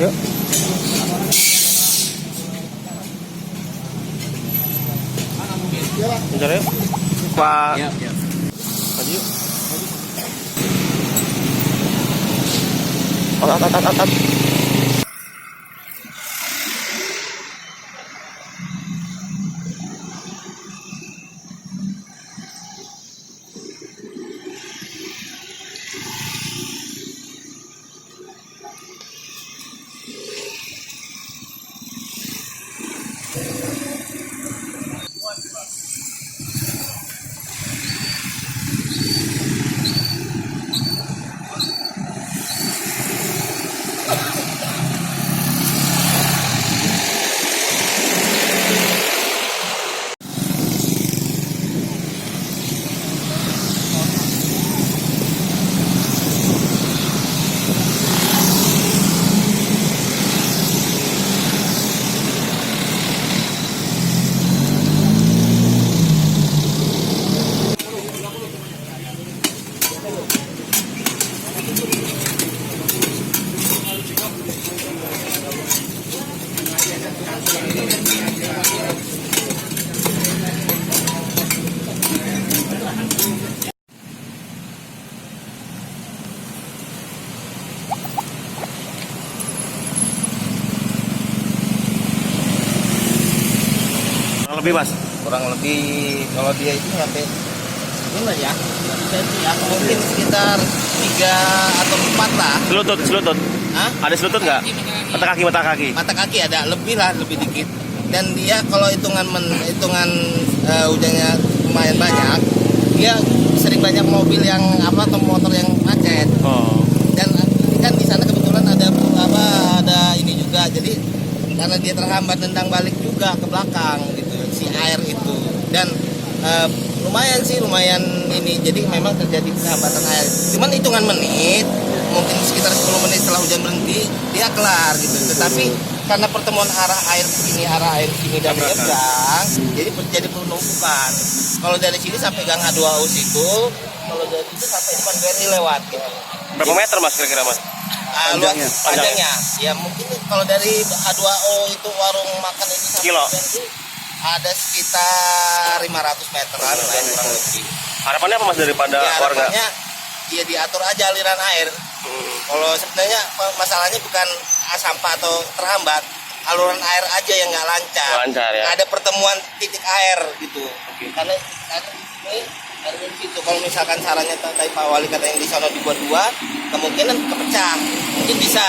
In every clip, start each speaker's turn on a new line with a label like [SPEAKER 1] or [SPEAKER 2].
[SPEAKER 1] Yuk. Bentar yuk. Pak.
[SPEAKER 2] Iya, iya.
[SPEAKER 1] Maju yuk. At. Lebih mas.
[SPEAKER 2] Kurang lebih kalau dia itu sampai gimana ya? Ya mungkin sekitar 3 atau 4 lah.
[SPEAKER 1] Selutut.
[SPEAKER 2] Hah?
[SPEAKER 1] Ada selutut nggak? Mata kaki.
[SPEAKER 2] Mata kaki ada lebih dikit. Dan dia kalau hitungan hujannya lumayan banyak, dia sering banyak mobil yang atau motor yang macet.
[SPEAKER 1] Oh.
[SPEAKER 2] Dan kan di sana kebetulan ada ini juga, jadi karena dia terhambat nendang balik juga ke belakang gitu si air itu. Dan lumayan ini, jadi memang terjadi hambatan air, cuman hitungan menit, mungkin sekitar 10 menit setelah hujan berhenti dia kelar gitu. Tetapi karena pertemuan arah air sini dan nyebrang, jadi terjadi penumpukan. Kalau dari sini sampai gang H2O situ, kalau dari itu sampai depan BRI lewat gitu.
[SPEAKER 1] Berapa meter mas kira-kira mas?
[SPEAKER 2] Panjangnya ya mungkin kalau dari H2O itu warung makan itu sampai
[SPEAKER 1] Kilo.
[SPEAKER 2] BRI ada sekitar 500 meteran lah kurang lebih.
[SPEAKER 1] Harapannya apa mas daripada
[SPEAKER 2] Ya,
[SPEAKER 1] warga?
[SPEAKER 2] harapannya ya diatur aja aliran air. Kalau sebenarnya masalahnya bukan sampah atau terhambat, aluran air aja yang nggak lancar.
[SPEAKER 1] Lancar ya.
[SPEAKER 2] Ada pertemuan titik air gitu. Karena di sini ada di situ. Kalau misalkan sarannya tadi Pak Wali kata yang di sana dibuat 2, kemungkinan kepecah. Mungkin bisa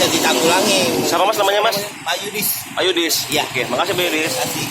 [SPEAKER 2] ditanggulangi.
[SPEAKER 1] Siapa mas namanya mas?
[SPEAKER 2] Pak Yudis.
[SPEAKER 1] Ayudis.
[SPEAKER 2] Iya.
[SPEAKER 1] Oke, makasih Pak Yudis.
[SPEAKER 2] Terima kasih.